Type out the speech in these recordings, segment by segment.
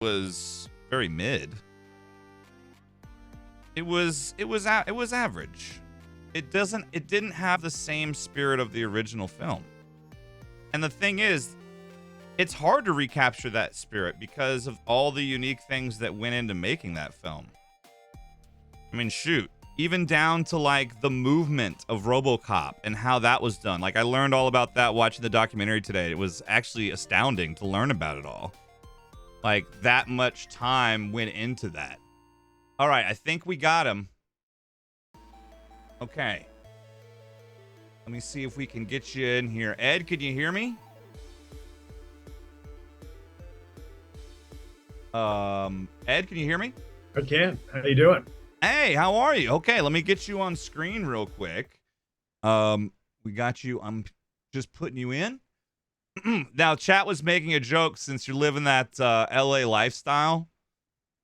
was very mid. It was average. It didn't have the same spirit of the original film. And the thing is, it's hard to recapture that spirit because of all the unique things that went into making that film. I mean, shoot, even down to like the movement of RoboCop and how that was done. Like I learned all about that watching the documentary today. It was actually astounding to learn about it all. Like that much time went into that. All right, I think we got him. Okay. Let me see if we can get you in here. Ed, can you hear me? Ed, can you hear me? I can. How you doing? Hey, how are you? Okay, let me get you on screen real quick. We got you. I'm just putting you in. Now, chat was making a joke since you're living that LA lifestyle.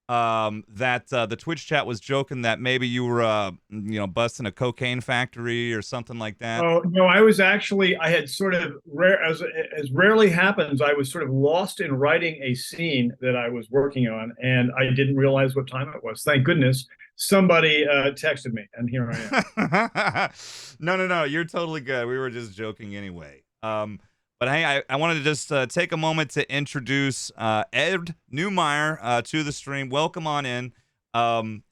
That the Twitch chat was joking that maybe you were, busting a cocaine factory or something like that. Oh no, I had sort of as rarely happens, I was sort of lost in writing a scene that I was working on, and I didn't realize what time it was. Thank goodness somebody texted me, and here I am. No, you're totally good. We were just joking anyway. But hey, I wanted to just take a moment to introduce Ed NEUMEIR to the stream. Welcome on in.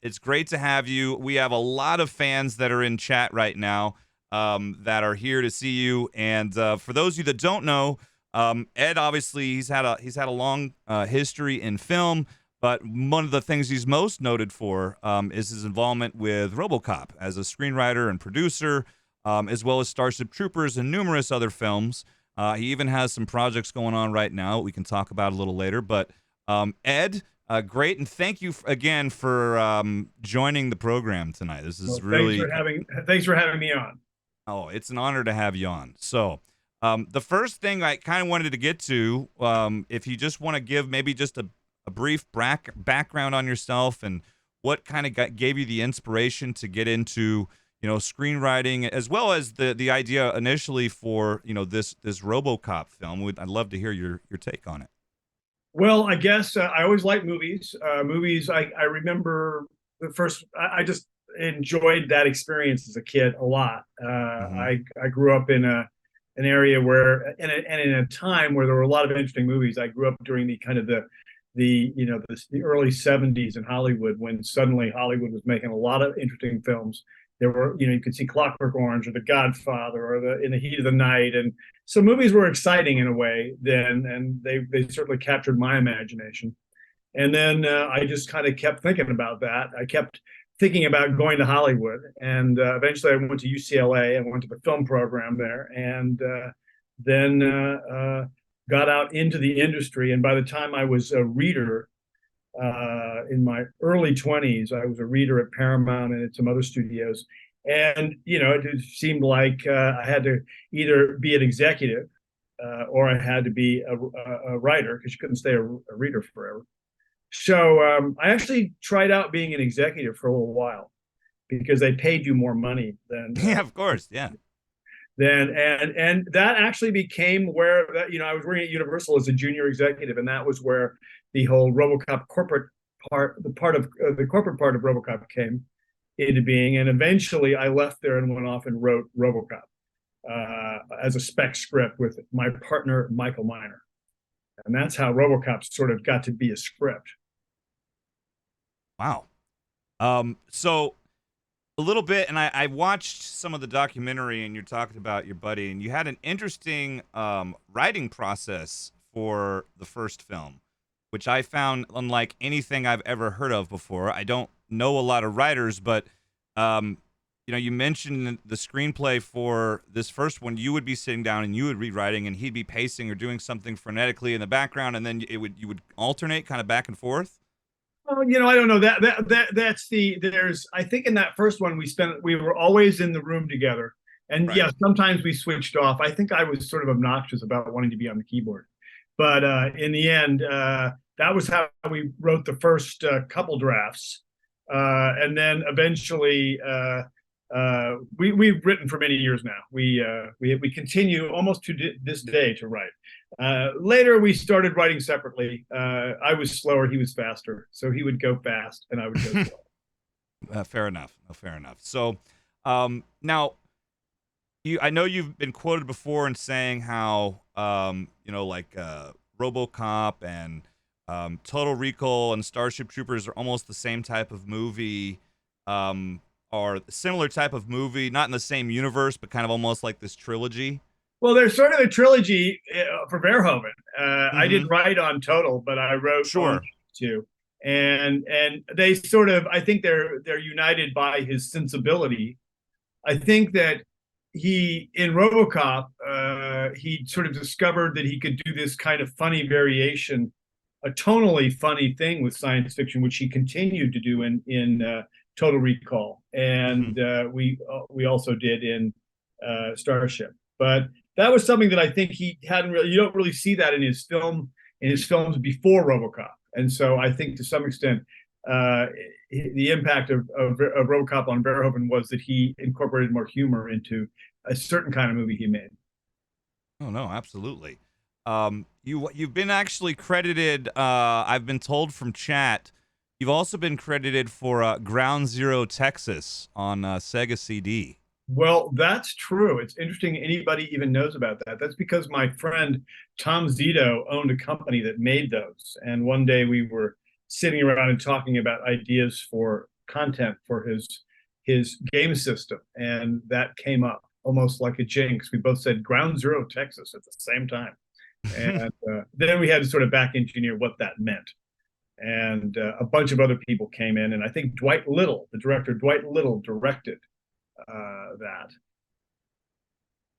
It's great to have you. We have a lot of fans that are in chat right now that are here to see you. And for those of you that don't know, Ed obviously he's had a long history in film, but one of the things he's most noted for is his involvement with RoboCop as a screenwriter and producer, as well as Starship Troopers and numerous other films. He even has some projects going on right now we can talk about a little later. But Ed, great, and thank you again for joining the program tonight. This is really thanks for having me on. Oh, it's an honor to have you on. So the first thing I kind of wanted to get to, if you just want to give maybe just a brief background on yourself and what kind of gave you the inspiration to get into screenwriting, as well as the idea initially for, this RoboCop film. I'd love to hear your take on it. Well, I guess I always liked movies. I remember the first, I just enjoyed that experience as a kid a lot. I grew up in an area where, and in a time where there were a lot of interesting movies. I grew up during the kind of the early 70s in Hollywood, when suddenly Hollywood was making a lot of interesting films. There were, you could see Clockwork Orange or The Godfather or In the Heat of the Night. And so movies were exciting in a way then, and they certainly captured my imagination. And then I just kind of kept thinking about that. I kept thinking about going to Hollywood. And eventually I went to UCLA and went to the film program there, and then got out into the industry. And by the time I was a reader, in my early 20s, I was a reader at Paramount and at some other studios. And, it seemed like I had to either be an executive or I had to be a writer, because you couldn't stay a reader forever. So I actually tried out being an executive for a little while, because they paid you more money than yeah, of course, yeah. And that actually became where I was working at Universal as a junior executive, and that was where the whole RoboCop corporate part, the corporate part of RoboCop came into being. And eventually I left there and went off and wrote RoboCop as a spec script with my partner Michael Miner, and that's how RoboCop sort of got to be a script. Wow. So a little bit, and I watched some of the documentary, and you're talking about your buddy, and you had an interesting writing process for the first film, which I found unlike anything I've ever heard of before. I don't know a lot of writers, but you mentioned the screenplay for this first one. You would be sitting down and you would be writing, and he'd be pacing or doing something frenetically in the background, and then you would alternate kind of back and forth. Well, I don't know there's, I think in that first one we were always in the room together, and right. Yeah, sometimes we switched off. I think I was sort of obnoxious about wanting to be on the keyboard, but in the end, that was how we wrote the first couple drafts, and then eventually we've written for many years now. We continue almost to this day to write. Later, we started writing separately. I was slower, he was faster, so he would go fast, and I would go slow. Fair enough. Fair enough. So, now I know you've been quoted before in saying how, like RoboCop and Total Recall and Starship Troopers are almost the same type of movie, or similar type of movie, not in the same universe, but kind of almost like this trilogy. Well, there's sort of a trilogy for Verhoeven. I Mm-hmm. didn't write on Total, but I wrote on Sure. two, and they sort of, I think they're united by his sensibility. I think that he in RoboCop he sort of discovered that he could do this kind of funny variation, a tonally funny thing with science fiction, which he continued to do in Total Recall, Mm-hmm. and we also did in Starship. But that was something that I think he hadn't really. You don't really see that in his films before RoboCop, and so I think to some extent the impact of RoboCop on Verhoeven was that he incorporated more humor into a certain kind of movie he made. Oh no, absolutely. You've been actually credited. I've been told from chat. You've also been credited for Ground Zero Texas on Sega CD. Well, that's true. It's interesting anybody even knows about that. That's because my friend Tom Zito owned a company that made those. And one day we were sitting around and talking about ideas for content for his game system. And that came up almost like a jinx. We both said Ground Zero Texas at the same time. And then we had to sort of back engineer what that meant. And a bunch of other people came in. And I think Dwight Little, the director Dwight Little, directed that.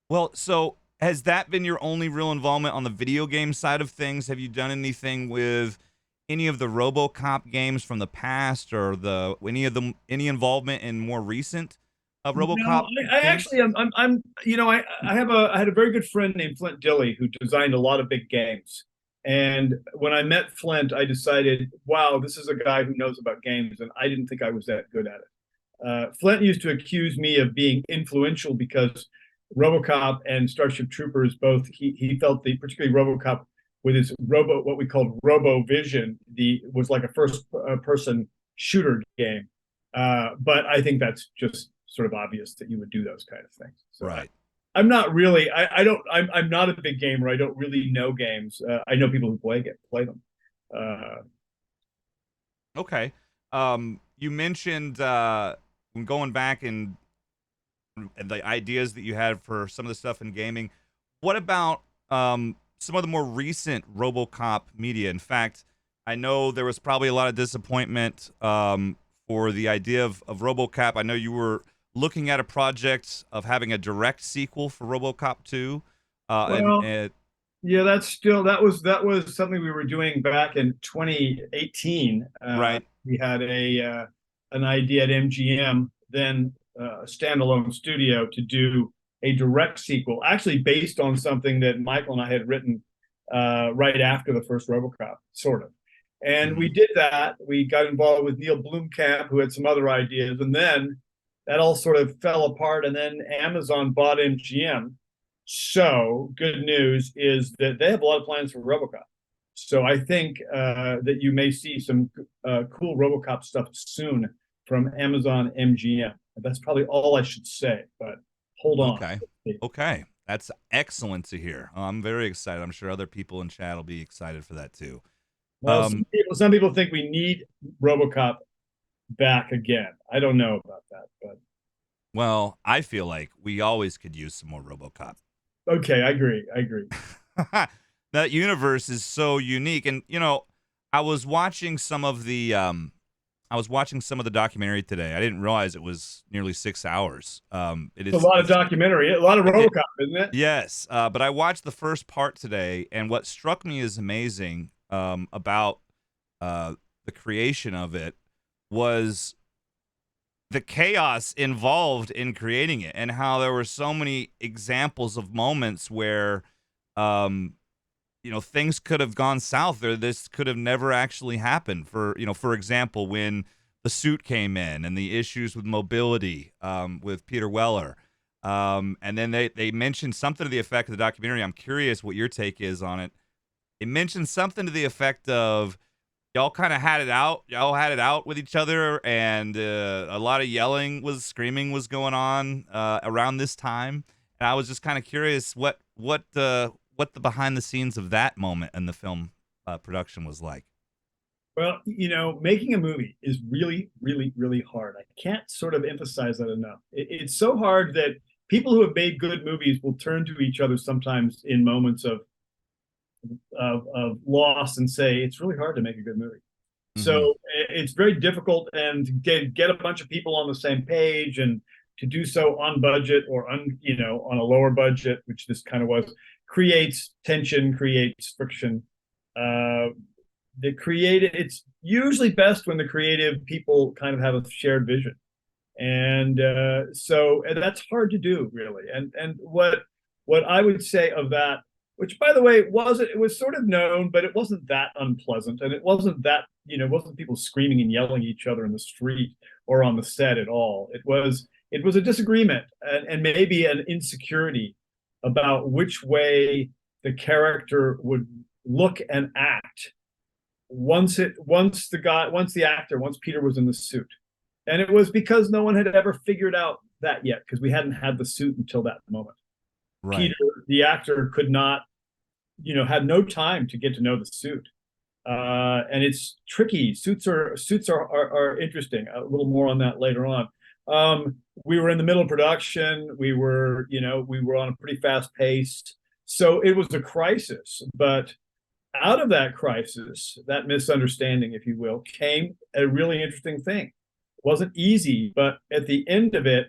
Well, so has that been your only real involvement on the video game side of things? Have you done anything with any of the RoboCop games from the past, or any involvement in more recent No, RoboCop I games? actually I had a very good friend named Flint Dilley who designed a lot of big games. And when I met Flint, I decided, wow, this is a guy who knows about games, and I didn't think I was that good at it. Flint used to accuse me of being influential because RoboCop and Starship Troopers both he felt the particularly RoboCop with his what we called Robo Vision, the was like a first person shooter game. But I think that's just sort of obvious that you would do those kind of things. So Right. I'm not really. I don't. I'm not a big gamer. I don't really know games. I know people who play them. Uh, Okay. You mentioned when going back and the ideas that you had for some of the stuff in gaming. What about some of the more recent RoboCop media? In fact, I know there was probably a lot of disappointment for the idea of RoboCop. I know you were looking at a project of having a direct sequel for RoboCop 2. well, And yeah, that was something we were doing back in 2018. right. We had an idea at MGM, then a standalone studio, to do a direct sequel, actually based on something that Michael and I had written right after the first RoboCop, sort of. And we Mhm. did that. We got involved with Neil Blomkamp, who had some other ideas, and then that all sort of fell apart. And then Amazon bought MGM. So good news is that they have a lot of plans for RoboCop. So I think that you may see some cool RoboCop stuff soon from Amazon MGM. That's probably all I should say, but hold on. Okay. Okay. That's excellent to hear. I'm very excited. I'm sure other people in chat will be excited for that too. Well, Um, some people think we need RoboCop back again. I don't know about that, but well, I feel like we always could use some more RoboCop. okay, I agree. I agree. That universe is so unique, and I was watching some of the documentary today. I didn't realize it was nearly 6 hours. It It's is a lot of it's documentary, a lot of it, RoboCop, isn't it? yes, but I watched the first part today, and what struck me as amazing about the creation of it was the chaos involved in creating it, and how there were so many examples of moments where um things could have gone south, or this could have never actually happened. For example, when the suit came in and the issues with mobility with Peter Weller. And then they mentioned something to the effect of the documentary. I'm curious what your take is on it. It mentioned something to the effect of y'all kind of had it out. Y'all had it out with each other, and a lot of screaming was going on around this time. And I was just kind of curious what the behind the scenes of that moment in the film production was like. Well, making a movie is really, really, really hard. I can't sort of emphasize that enough. It's so hard that people who have made good movies will turn to each other sometimes in moments of loss and say it's really hard to make a good movie. Mm-hmm. So it's very difficult, and to get a bunch of people on the same page and to do so on budget or on a lower budget, which this kind of was, creates tension, creates friction. It's usually best when the creative people kind of have a shared vision, and that's hard to do, really. And what I would say of that, which by the way it was sort of known, but it wasn't that unpleasant, and it wasn't people screaming and yelling at each other in the street or on the set at all. It was a disagreement and maybe an insecurity about which way the character would look and act once Peter was in the suit. And it was because no one had ever figured out that yet, because we hadn't had the suit until that moment. Right. Peter, the actor, could not, had no time to get to know the suit. And it's tricky. Suits are interesting. A little more on that later on. We were in the middle of production. We were on a pretty fast pace. So it was a crisis, but out of that crisis, that misunderstanding, if you will, came a really interesting thing. It wasn't easy, but at the end of it,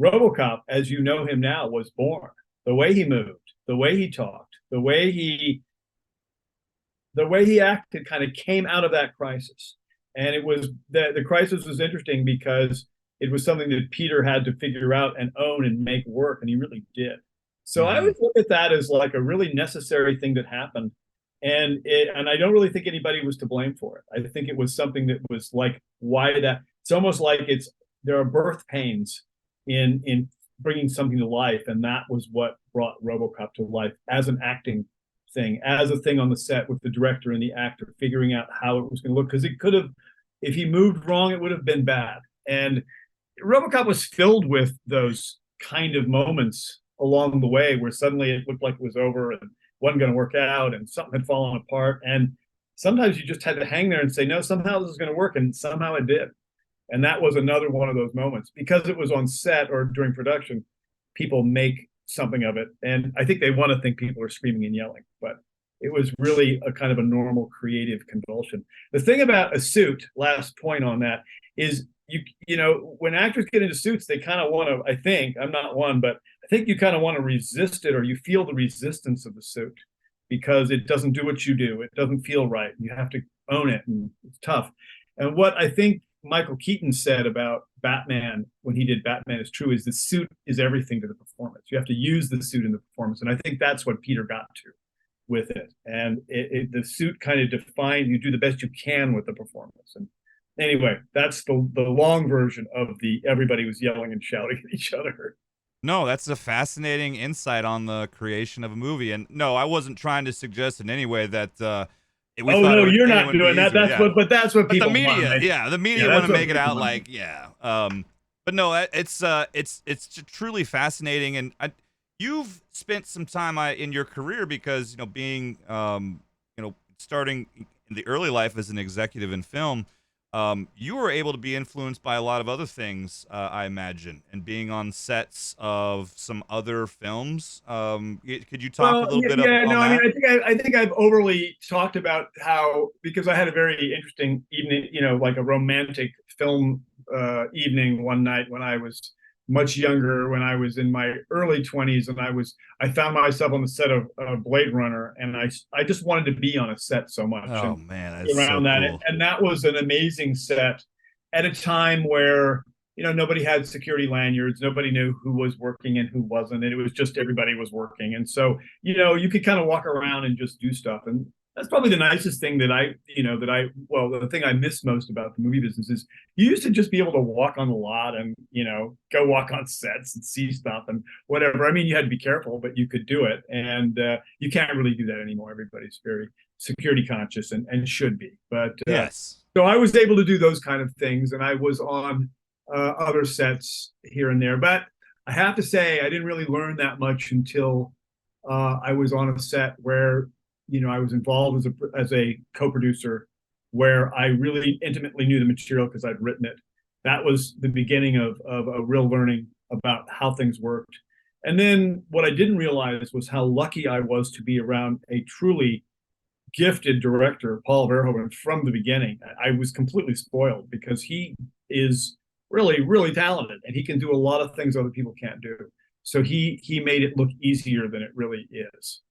RoboCop, as you know him now, was born. The way he moved, the way he talked, the way he acted kind of came out of that crisis. And it was the crisis was interesting because it was something that Peter had to figure out and own and make work, and he really did. So I would look at that as like a really necessary thing that happened. And I don't really think anybody was to blame for it. I think it was something that was like, why that? It's almost like there are birth pains in bringing something to life, and that was what brought RoboCop to life as an acting thing, as a thing on the set with the director and the actor figuring out how it was going to look. Because it could have, if he moved wrong, it would have been bad. And RoboCop was filled with those kind of moments along the way where suddenly it looked like it was over and wasn't going to work out and something had fallen apart. And sometimes you just had to hang there and say, no, somehow this is going to work. And somehow it did. And that was another one of those moments. Because it was on set or during production, people make something of it. And I think they want to think people are screaming and yelling, but it was really a kind of a normal creative convulsion. The thing about a suit, last point on that, is when actors get into suits, they kind of want to, I think, I'm not one, but I think you kind of want to resist it, or you feel the resistance of the suit because it doesn't do what you do. It doesn't feel right. You have to own it, and it's tough. And what I think Michael Keaton said about Batman when he did Batman is true, is the suit is everything to the performance. You have to use the suit in the performance. And I think that's what Peter got to with it. And the suit kind of defined, you do the best you can with the performance. And anyway, that's the long version of everybody was yelling and shouting at each other. No, that's a fascinating insight on the creation of a movie. And no, I wasn't trying to suggest in any way that you're not doing that. That's what people the media want. Right? The media want to make it out like, but no, it's truly fascinating. And you've spent some time in your career because, being, starting in the early life as an executive in film, you were able to be influenced by a lot of other things, I imagine, and being on sets of some other films. Could you talk a little bit on that? I mean, I think I've overly talked about how, because I had a very interesting evening, like a romantic film evening one night when I was much younger, when I was in my early 20s, and I found myself on the set of Blade Runner, and I just wanted to be on a set so much. Oh man, that's around so that, cool. and that was an amazing set at a time where nobody had security lanyards, nobody knew who was working and who wasn't, and it was just everybody was working, and so you could kind of walk around and just do stuff, and that's probably the nicest thing that well, the thing I miss most about the movie business is you used to just be able to walk on the lot and, go walk on sets and see stuff and whatever. I mean, you had to be careful, but you could do it. And you can't really do that anymore. Everybody's very security conscious and should be. But Yes. so I was able to do those kind of things, and I was on other sets here and there. But I have to say, I didn't really learn that much until I was on a set where I was involved as a co-producer, where I really intimately knew the material because I'd written it. That was the beginning of a real learning about how things worked. And then what I didn't realize was how lucky I was to be around a truly gifted director, Paul Verhoeven, from the beginning. I was completely spoiled because he is really, really talented, and he can do a lot of things other people can't do. So he made it look easier than it really is.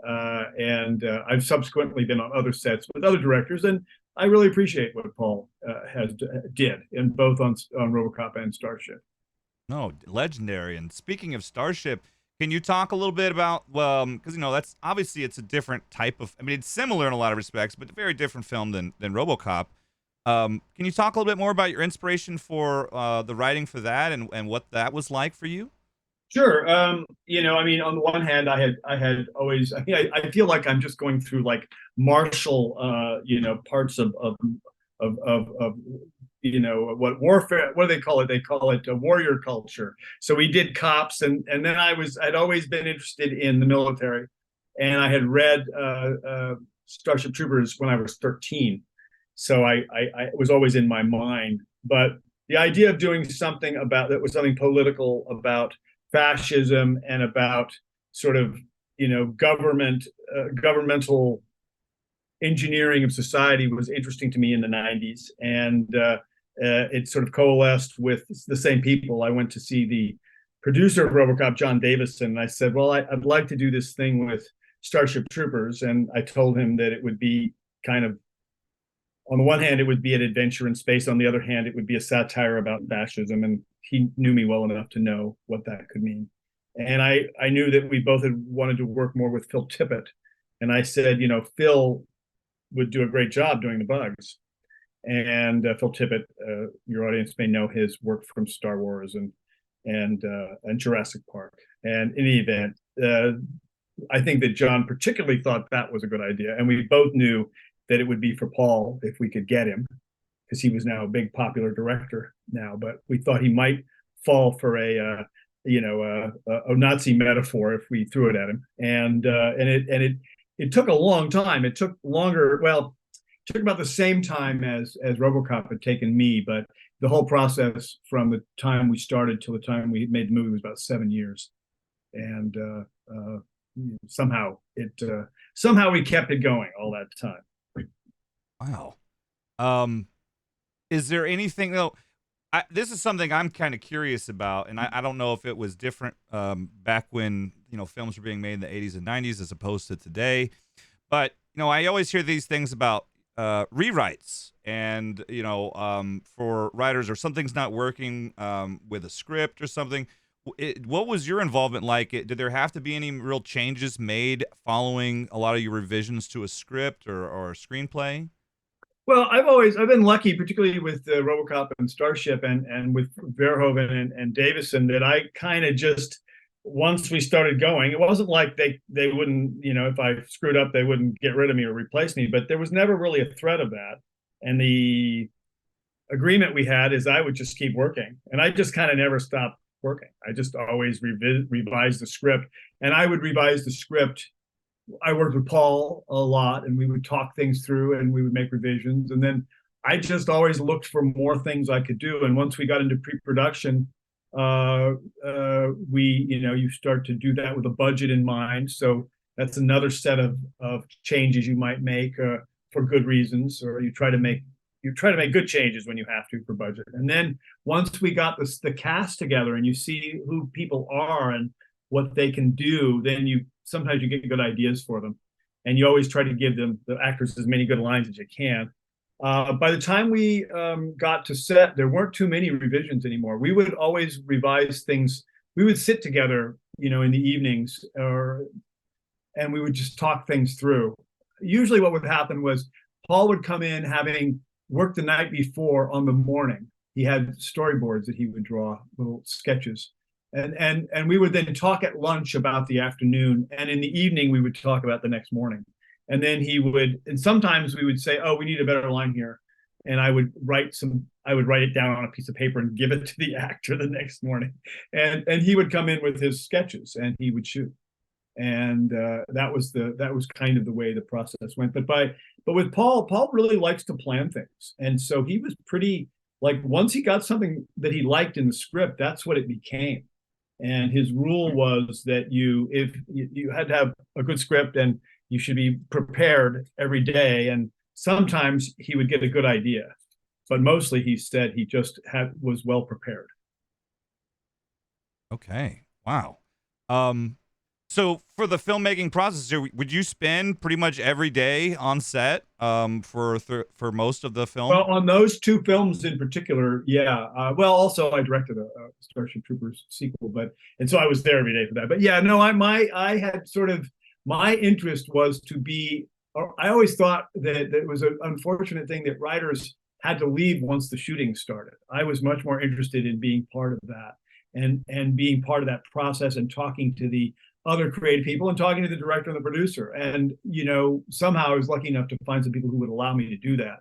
And I've subsequently been on other sets with other directors, and I really appreciate what Paul did in both on RoboCop and Starship. No, legendary. And speaking of Starship, can you talk a little bit about, because that's obviously it's a different type of, I mean, it's similar in a lot of respects, but a very different film than RoboCop. Can you talk a little bit more about your inspiration for the writing for that and what that was like for you? Sure. I mean, on the one hand, I had always, I feel like I'm just going through like martial, parts of what warfare, what do they call it? They call it a warrior culture. So we did cops, and then I'd always been interested in the military, and I had read Starship Troopers when I was 13. So I was always in my mind. But the idea of doing something that was something political about fascism and about sort of governmental engineering of society was interesting to me in the 90s, and it sort of coalesced with the same people. I went to see the producer of RoboCop, John Davison, and I said, well, I'd like to do this thing with Starship Troopers. And I told him that it would be kind of, on the one hand, it would be an adventure in space. On the other hand, it would be a satire about fascism. And he knew me well enough to know what that could mean. And I knew that we both had wanted to work more with Phil Tippett. And I said, Phil would do a great job doing the bugs. And Phil Tippett, your audience may know his work from Star Wars and Jurassic Park. And in any event, I think that John particularly thought that was a good idea. And we both knew that it would be for Paul if we could get him, because he was now a big popular director now. But we thought he might fall for a Nazi metaphor if we threw it at him. And it took a long time. It took longer. Well, it took about the same time as RoboCop had taken me, but the whole process from the time we started till the time we made the movie was about 7 years. And somehow we kept it going all that time. Wow. Is there anything though? This is something I'm kind of curious about, and I don't know if it was different back when films were being made in the 80s and 90s as opposed to today. But I always hear these things about rewrites, and for writers, or something's not working with a script or something. What was your involvement like? Did there have to be any real changes made following a lot of your revisions to a script or a screenplay? Well, I've been lucky, particularly with RoboCop and Starship and with Verhoeven and Davison, that I kind of just, once we started going, it wasn't like they wouldn't, if I screwed up, they wouldn't get rid of me or replace me, but there was never really a threat of that. And the agreement we had is I would just keep working, and I just kind of never stopped working. I just always revise the script, and I would revise the script. I worked with Paul a lot, and we would talk things through, and we would make revisions. And then I just always looked for more things I could do. And once we got into pre-production, you start to do that with a budget in mind. So that's another set of changes you might make for good reasons, or you try to make good changes when you have to for budget. And then once we got the cast together, and you see who people are and what they can do, then sometimes you get good ideas for them, and you always try to give the actors as many good lines as you can. By the time we got to set, there weren't too many revisions anymore. We would always revise things. We would sit together, in the evenings, and we would just talk things through. usually what would happen was Paul would come in having worked the night before on the morning. He had storyboards that he would draw, little sketches. And we would then talk at lunch about the afternoon. And in the evening, we would talk about the next morning. And then he would, and sometimes we would say, oh, we need a better line here. And I would write it down on a piece of paper and give it to the actor the next morning. And he would come in with his sketches and he would shoot. And that was kind of the way the process went. But with Paul really likes to plan things. And so he was pretty, like, once he got something that he liked in the script, that's what it became. And his rule was that if you had to have a good script and you should be prepared every day. And sometimes he would get a good idea, but mostly he said he just was well prepared. Okay. Wow. So for the filmmaking process, would you spend pretty much every day on set for most of the film? Well, on those two films in particular, yeah. Well, also I directed a Starship Troopers sequel, and so I was there every day for that. But yeah, no, I had sort of, my interest was to be. I always thought that it was an unfortunate thing that writers had to leave once the shooting started. I was much more interested in being part of that and being part of that process and talking to the other creative people and talking to the director and the producer. And, somehow I was lucky enough to find some people who would allow me to do that.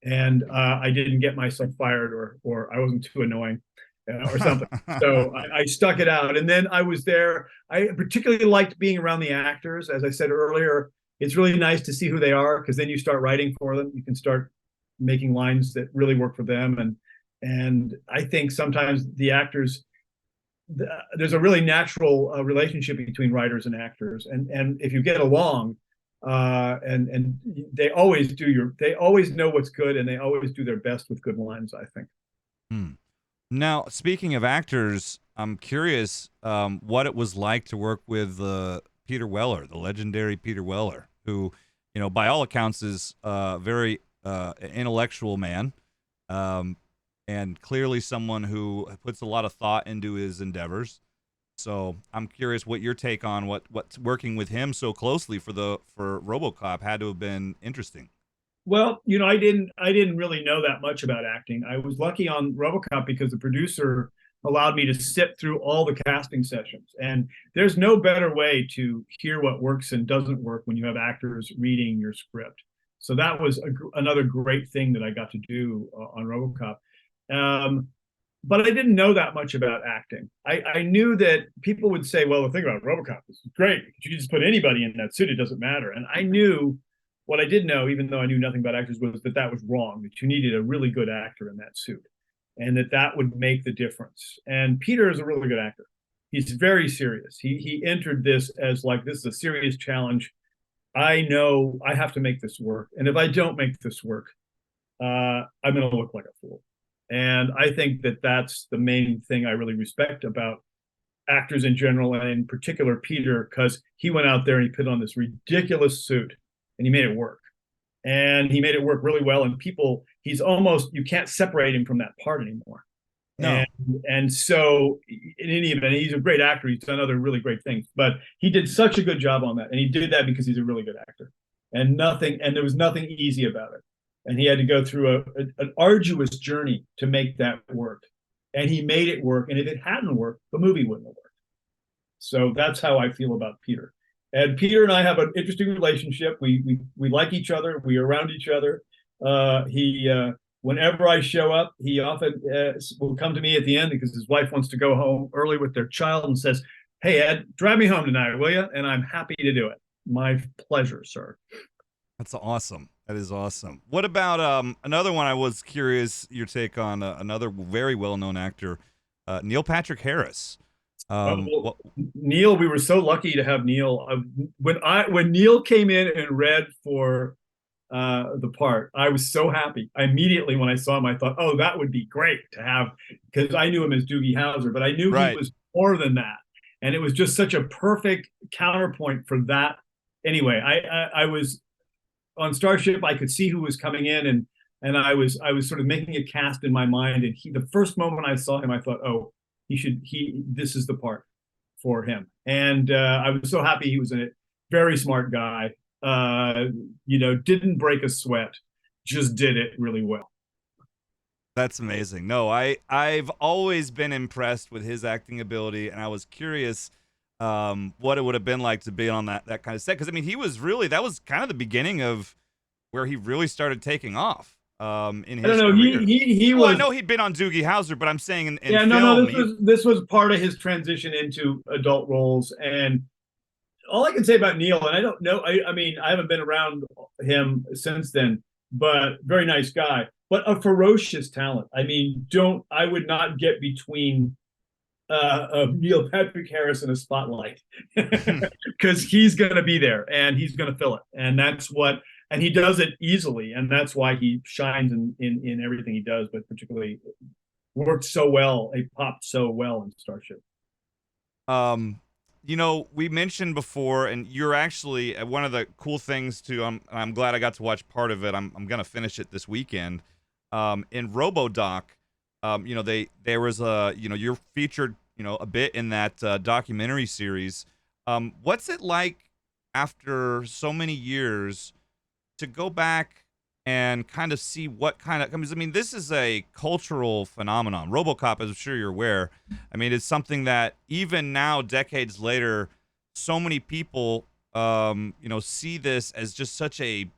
And I didn't get myself fired or I wasn't too annoying or something. So I stuck it out. And then I was there. I particularly liked being around the actors. As I said earlier, it's really nice to see who they are, because then you start writing for them. You can start making lines that really work for them. And I think sometimes the actors, there's a really natural relationship between writers and actors, and if you get along, and they always know what's good, and they always do their best with good lines, I think. Now, speaking of actors, I'm curious what it was like to work with Peter Weller, the legendary Peter Weller, who, by all accounts is a very intellectual man. And clearly someone who puts a lot of thought into his endeavors. So I'm curious what your take on what's working with him so closely for RoboCop had to have been interesting. Well, I didn't really know that much about acting. I was lucky on RoboCop because the producer allowed me to sit through all the casting sessions. And there's no better way to hear what works and doesn't work when you have actors reading your script. So that was another great thing that I got to do on RoboCop. But I didn't know that much about acting. I knew that people would say, well, the thing about RoboCop is great. You just put anybody in that suit, it doesn't matter. And I knew, what I did know, even though I knew nothing about actors, was that was wrong, that you needed a really good actor in that suit, and that would make the difference. And Peter is a really good actor. He's very serious. He entered this as like, this is a serious challenge. I know I have to make this work. And if I don't make this work, I'm going to look like a fool. And I think that's the main thing I really respect about actors in general, and in particular Peter, because he went out there and he put on this ridiculous suit and he made it work. And he made it work really well. And you can't separate him from that part anymore. No. And so in any event, he's a great actor. He's done other really great things, but he did such a good job on that. And he did that because he's a really good actor. And there was nothing easy about it. And he had to go through an arduous journey to make that work. And he made it work. And if it hadn't worked, the movie wouldn't have worked. So that's how I feel about Peter. And Peter and I have an interesting relationship. We like each other. We are around each other. Whenever I show up, he often will come to me at the end because his wife wants to go home early with their child and says, "Hey, Ed, drive me home tonight, will you?" And I'm happy to do it. My pleasure, sir. That's awesome. That is awesome. What about another one? I was curious your take on another very well-known actor, Neil Patrick Harris. Neil, we were so lucky to have Neil. When Neil came in and read for the part, I was so happy. Immediately when I saw him, I thought, oh, that would be great to have, because I knew him as Doogie Howser, but I knew He was more than that. And it was just such a perfect counterpoint for that. Anyway, I was on Starship. I could see who was coming in, and I was sort of making a cast in my mind. And the first moment I saw him, I thought, oh, this is the part for him. And I was so happy. He was a very smart guy. uh, didn't break a sweat, just did it really well. That's amazing. No, I've always been impressed with his acting ability, and I was curious what it would have been like to be on that kind of set. Because I mean, he was really that was kind of the beginning of where he really started taking off in I don't his know. career. He Well, I was. know he'd been on Doogie Howser, but I'm saying in Yeah, no, film, this was part of his transition into adult roles. And all I can say about Neil, and I don't know, I mean, I haven't been around him since then, but very nice guy, but a ferocious talent. I mean, don't I would not get between Neil Patrick Harris in a spotlight because he's going to be there and he's going to fill it, and and he does it easily, and that's why he shines in everything he does, but particularly worked so well. He popped so well in Starship. um, we mentioned before, and you're actually one of the cool things too. I'm glad I got to watch part of it. I'm gonna finish it this weekend. In RoboDoc, there was you're featured a bit in that documentary series. What's it like after so many years to go back and kind of see what kind of, I mean, this is a cultural phenomenon. RoboCop, as I'm sure you're aware, I mean, it's something that even now, decades later, so many people, see this as just such a,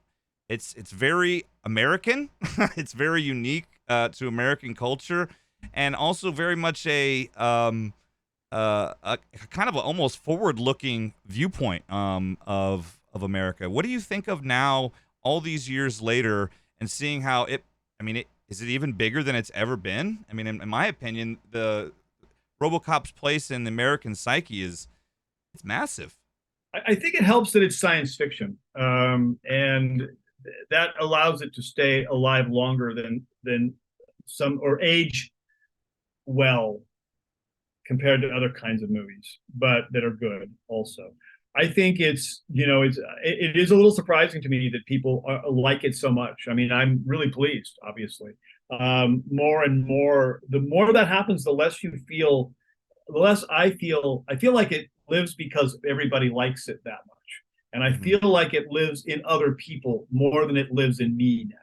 it's very American, it's very unique to American culture, and also very much a kind of a almost forward-looking viewpoint of America. What do you think of now, all these years later, and seeing how it? I mean, is it even bigger than it's ever been? I mean, in my opinion, the RoboCop's place in the American psyche is it's massive. I think it helps that it's science fiction, and that allows it to stay alive longer than some or age well compared to other kinds of movies, but that are good also. I think it is a little surprising to me that people like it so much. I mean, I'm really pleased, obviously. More and more, the more that happens, the less you feel, the less I feel. I feel like it lives because everybody likes it that much, and I Hmm. feel like it lives in other people more than it lives in me now.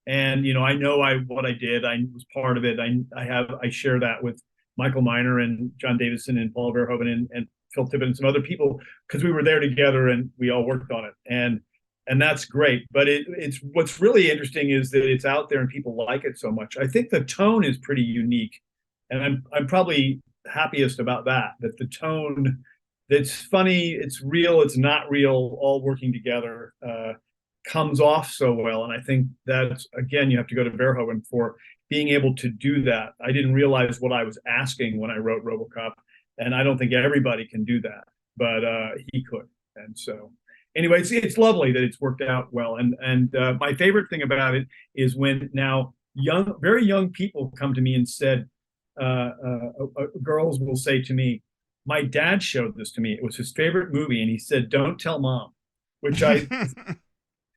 And I know I what I did. I was part of it. I share that with Michael Miner and John Davison and Paul Verhoeven and Phil Tippett and some other people because we were there together and we all worked on it. And that's great. But it's what's really interesting is that it's out there and people like it so much. I think the tone is pretty unique, and I'm probably happiest about that. That the tone that's funny, it's real, it's not real, all working together. Comes off so well. And I think that's, again, you have to go to Verhoeven for being able to do that. I didn't realize what I was asking when I wrote RoboCop, and I don't think everybody can do that, but he could. And so, anyway, it's lovely that it's worked out well. And my favorite thing about it is when now very young people come to me and said, girls will say to me, "My dad showed this to me. It was his favorite movie, and he said, 'Don't tell mom,'" which I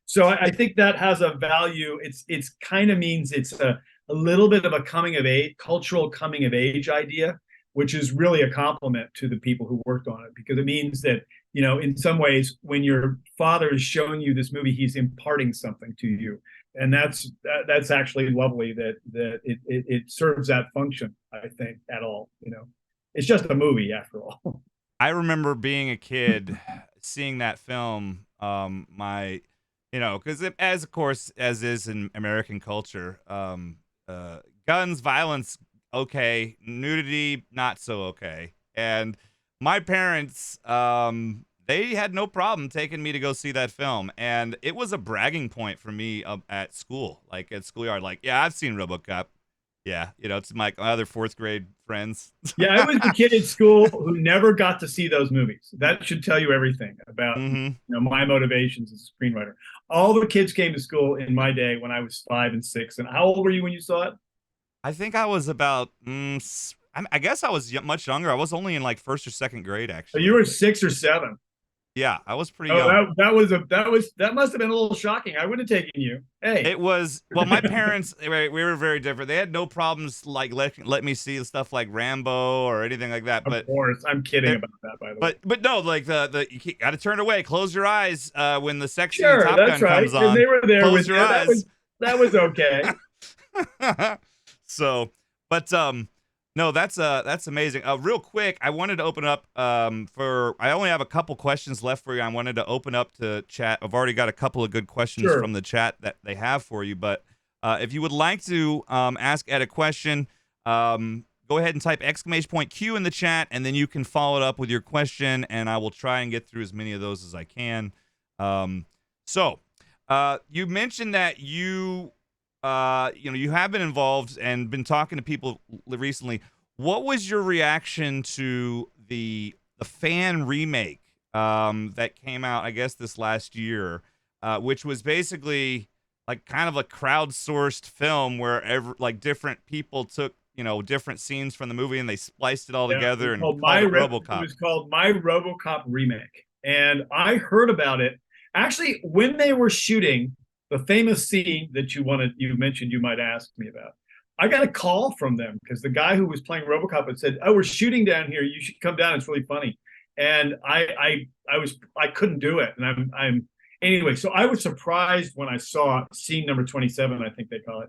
so I think that has a value. It's kind of means it's a little bit of a coming of age, cultural coming of age idea, which is really a compliment to the people who worked on it because it means that in some ways when your father is showing you this movie, he's imparting something to you, and that's actually lovely that it serves that function. I think at all. It's just a movie after all. I remember being a kid, seeing that film. Because as of course as is in American culture, guns, violence, okay, nudity, not so okay. And my parents, they had no problem taking me to go see that film, and it was a bragging point for me at school, like at schoolyard. Like, yeah, I've seen RoboCop. Yeah, it's my other fourth grade friends. Yeah, I was the kid at school who never got to see those movies. That should tell you everything about Hmm. my motivations as a screenwriter. All the kids came to school in my day when I was 5 and 6. And how old were you when you saw it? I think I was about, I guess I was much younger. I was only in like first or second grade, You actually. were 6 or 7. Yeah, I was pretty Oh, young. that must have been a little shocking. I would have taken you. Hey. It was, well, my parents, we were very different. They had no problems like let me see stuff like Rambo or anything like that. Of But course, I'm kidding there, about that, by the way. but no, like you got to turn away, close your eyes when the sexy Sure, Top that's Gun right. comes And on. they were there Close with your you. eyes. That was okay. So, but no, that's amazing. Real quick, I wanted to open up for. I only have a couple questions left for you. I wanted to open up to chat. I've already got a couple of good questions Sure. from the chat that they have for you. But if you would like to ask Ed a question, go ahead and type !Q in the chat, and then you can follow it up with your question, and I will try and get through as many of those as I can. So, you mentioned that you have been involved and been talking to people recently. What was your reaction to the fan remake that came out, I guess, this last year, which was basically like kind of a crowdsourced film where like different people took different scenes from the movie and they spliced it all Yeah, together and called it it RoboCop? was called My RoboCop Remake. And I heard about it actually when they were shooting the famous scene that you mentioned you might ask me about. I got a call from them because the guy who was playing RoboCop had said, "Oh, we're shooting down here. You should come down. It's really funny." And I couldn't do it. And I'm anyway. So I was surprised when I saw scene number 27. I think they call it.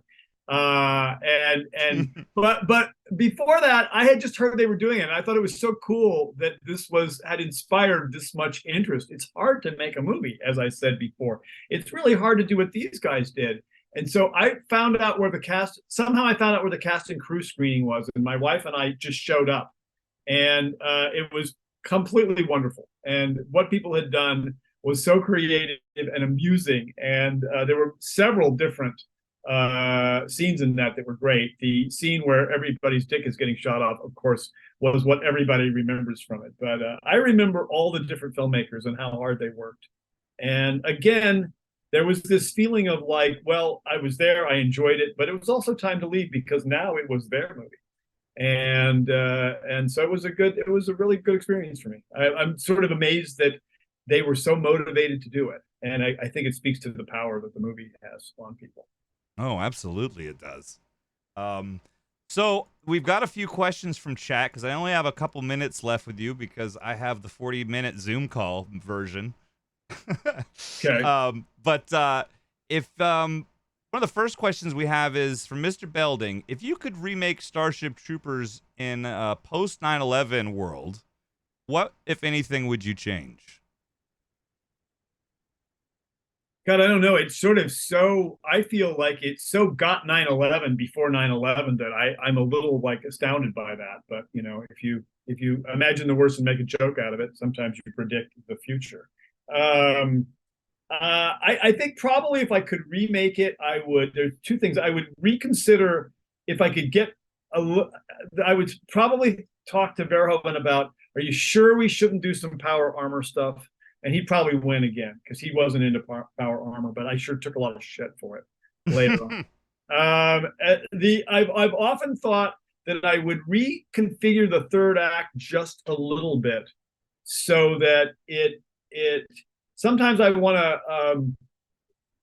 But before that, I had just heard they were doing it. And I thought it was so cool that had inspired this much interest. It's hard to make a movie, as I said before. It's really hard to do what these guys did. And so I found out where the cast and crew screening was, and my wife and I just showed up, and it was completely wonderful. And what people had done was so creative and amusing, and there were several different scenes in that were great. The scene where everybody's dick is getting shot off, of course, was what everybody remembers from it. But I remember all the different filmmakers and how hard they worked. And again, there was this feeling of like, well, I was there, I enjoyed it, but it was also time to leave because now it was their movie. And so it was a really good experience for me. I'm sort of amazed that they were so motivated to do it. And I think it speaks to the power that the movie has on people. Oh, absolutely, it does. So we've got a few questions from chat because I only have a couple minutes left with you because I have the 40-minute Zoom call version. Okay. But if one of the first questions we have is from Mr. Belding, if you could remake Starship Troopers in a post 9/11 world, what, if anything, would you change? God, I don't know. It's sort of I feel like it so got 9/11 before 9/11 that I'm a little like astounded by that. But if you imagine the worst and make a joke out of it, sometimes you predict the future. I think probably if I could remake it, there's two things. I would reconsider if I could I would probably talk to Verhoeven about, are you sure we shouldn't do some power armor stuff? And he'd probably win again because he wasn't into power armor, but I sure took a lot of shit for it later on. I've often thought that I would reconfigure the third act just a little bit so that it sometimes I want to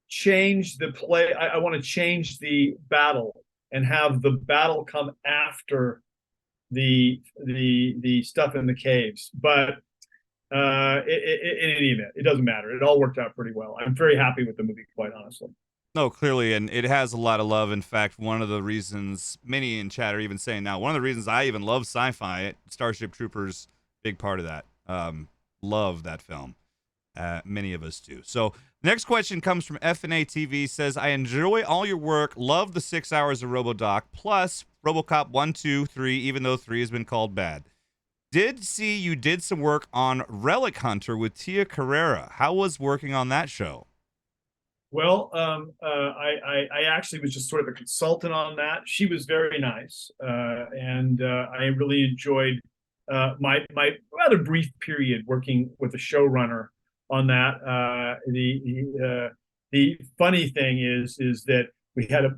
change the play. I want to change the battle and have the battle come after the stuff in the caves. But in any event, it doesn't matter. It all worked out pretty well. I'm very happy with the movie, quite honestly. No, clearly, and it has a lot of love. In fact, one of the reasons many in chat are even saying now, one of the reasons I even love sci-fi, Starship Troopers, big part of that. Love that film. Many of us do. So next question comes from FNA TV, says, I enjoy all your work. Love the 6 hours of RoboDoc, plus RoboCop 1, 2, 3, even though 3 has been called bad. Did see you did some work on Relic Hunter with Tia Carrera. How was working on that show? Well, I actually was just sort of a consultant on that. She was very nice, and I really enjoyed my rather brief period working with a showrunner on that. The funny thing is that we had a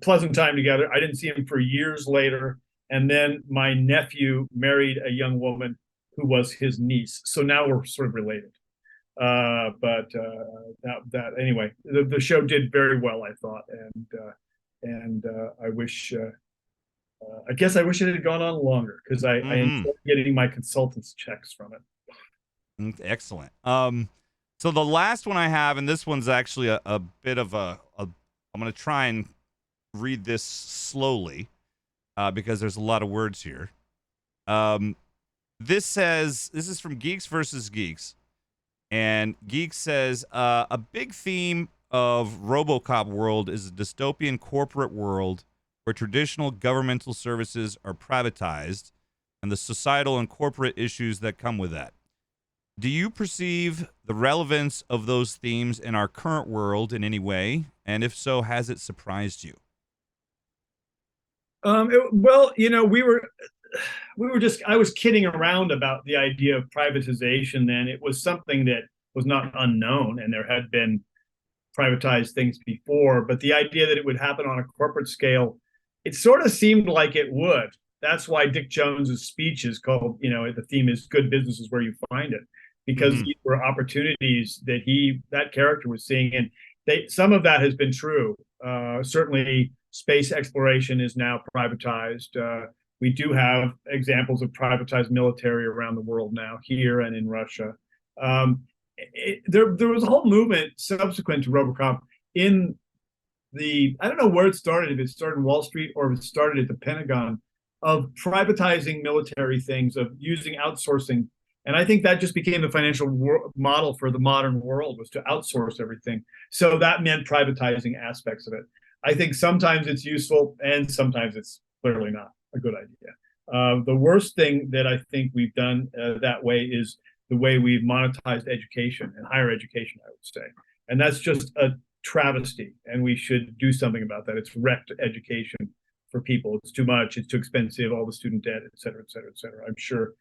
pleasant time together. I didn't see him for years later, and then my nephew married a young woman who was his niece, so now we're sort of related. That anyway, the show did very well, I thought, and I wish. I guess I wish it had gone on longer because I Mm-hmm. enjoyed getting my consultants checks from it. Excellent. So the last one I have, and this one's actually a bit of I'm going to try and read this slowly because there's a lot of words here. This is from Geeks versus Geeks. And Geeks says a big theme of RoboCop world is a dystopian corporate world where traditional governmental services are privatized and the societal and corporate issues that come with that. Do you perceive the relevance of those themes in our current world in any way? And if so, has it surprised you? Well, we were just, I was kidding around about the idea of privatization then. It was something that was not unknown, and there had been privatized things before, but the idea that it would happen on a corporate scale, it sort of seemed like it would. That's why Dick Jones's speech is called, the theme is good business is where you find it, because Mm-hmm. these were opportunities that that character was seeing. And some of that has been true. Certainly space exploration is now privatized. We do have examples of privatized military around the world now, here and in Russia. There was a whole movement subsequent to RoboCop in I don't know where it started, if it started in Wall Street or if it started at the Pentagon, of privatizing military things, of using outsourcing. And I think that just became the financial model for the modern world, was to outsource everything. So that meant privatizing aspects of it. I think sometimes it's useful and sometimes it's clearly not a good idea. The worst thing that I think we've done that way is the way we've monetized education and higher education, I would say. And that's just a travesty, and we should do something about that. It's wrecked education for people. It's too much, it's too expensive, all the student debt, et cetera, et cetera, et cetera. I'm sure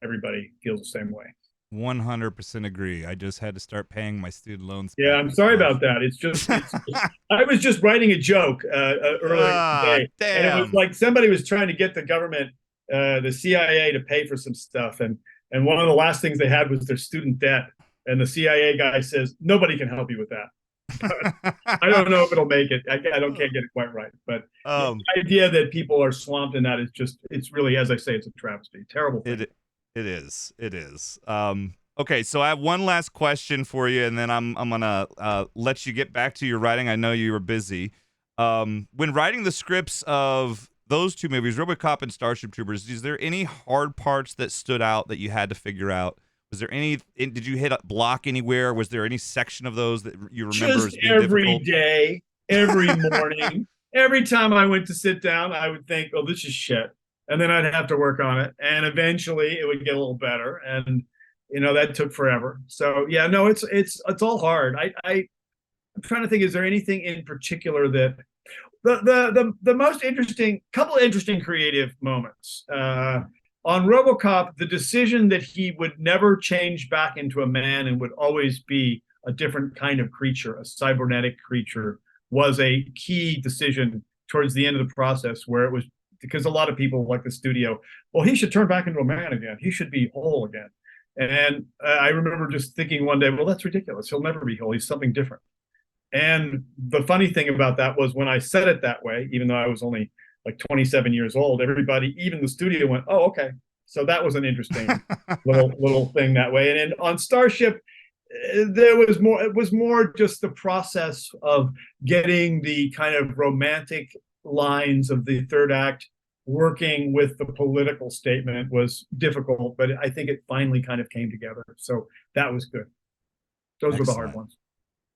everybody feels the same way. 100% agree. I just had to start paying my student loans Yeah, back I'm sorry myself. about that. I was just writing a joke earlier Ah, today, and it was damn. like somebody was trying to get the government, the CIA, to pay for some stuff, and one of the last things they had was their student debt, and the CIA guy says nobody can help you with that. I don't know if it'll make it. I don't can't get it quite right, but yeah, um, the idea that people are swamped in that is just, it's really, as I say, it's a travesty, terrible thing. it is. It is. Okay, so I have one last question for you, and then I'm gonna let you get back to your writing. I know you were busy. When writing the scripts of those two movies, RoboCop and Starship Troopers, is there any hard parts that stood out that you had to figure out? Was there any? Did you hit a block anywhere? Was there any section of those that you remember Just as being every difficult? day, every morning, every time I went to sit down, I would think, "Oh, this is shit," and then I'd have to work on it, and eventually it would get a little better, and that took forever. So yeah, no, it's all hard. I'm trying to think, is there anything in particular that the most interesting, couple of interesting creative moments on RoboCop, the decision that he would never change back into a man and would always be a different kind of creature, a cybernetic creature, was a key decision towards the end of the process, where it was, because a lot of people, like the studio, well, he should turn back into a man again, he should be whole again. And I remember just thinking one day, well, that's ridiculous, he'll never be whole, he's something different. And the funny thing about that was, when I said it that way, even though I was only like 27 years old, everybody, even the studio, went, "Oh, okay." So that was an interesting little thing that way. And then on Starship, there was more. It was more just the process of getting the kind of romantic lines of the third act working with the political statement was difficult, but I think it finally kind of came together. So that was good. Those were the hard Excellent. ones.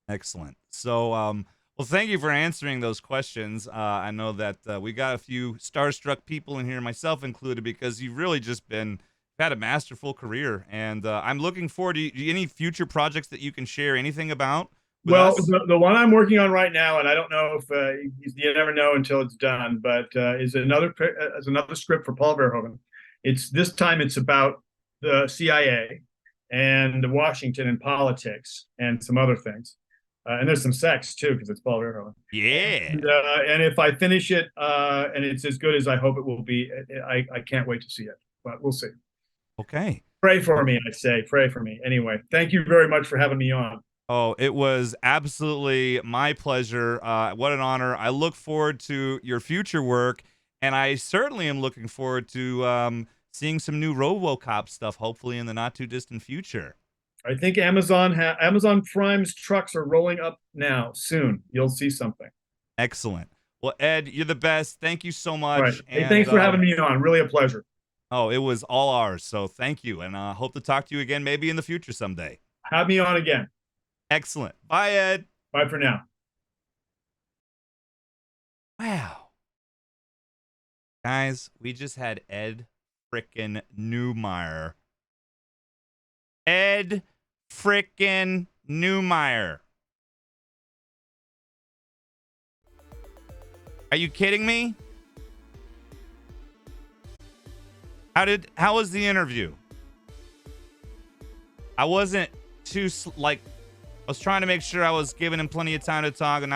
Excellent. So, well, thank you for answering those questions. I know that we got a few starstruck people in here, myself included, because you've really just had a masterful career, and I'm looking forward to any future projects that you can share anything about with Well, us. the one I'm working on right now, and I don't know if you never know until it's done, but is another script for Paul Verhoeven. It's this time it's about the CIA and Washington and politics and some other things, and there's some sex too because it's Paul Verhoeven. Yeah. And if I finish it and it's as good as I hope it will be, I can't wait to see it. But we'll see. Okay. Pray for me, I say. Pray for me. Anyway, thank you very much for having me on. Oh, it was absolutely my pleasure. What an honor. I look forward to your future work, and I certainly am looking forward to seeing some new RoboCop stuff, hopefully in the not too distant future. I think Amazon Prime's trucks are rolling up now. Soon, you'll see something. Excellent. Well, Ed, you're the best. Thank you so All right. much. Hey, And thanks for having me on. Really a pleasure. oh, it was all ours. So thank you, and hope to talk to you again, maybe in the future someday. Have me on again. Excellent. Bye, Ed. Bye for now. Wow. Guys, we just had Ed frickin' NEUMEIR. Ed frickin' NEUMEIR. Are you kidding me? How was the interview? I wasn't too I was trying to make sure I was giving him plenty of time to talk, and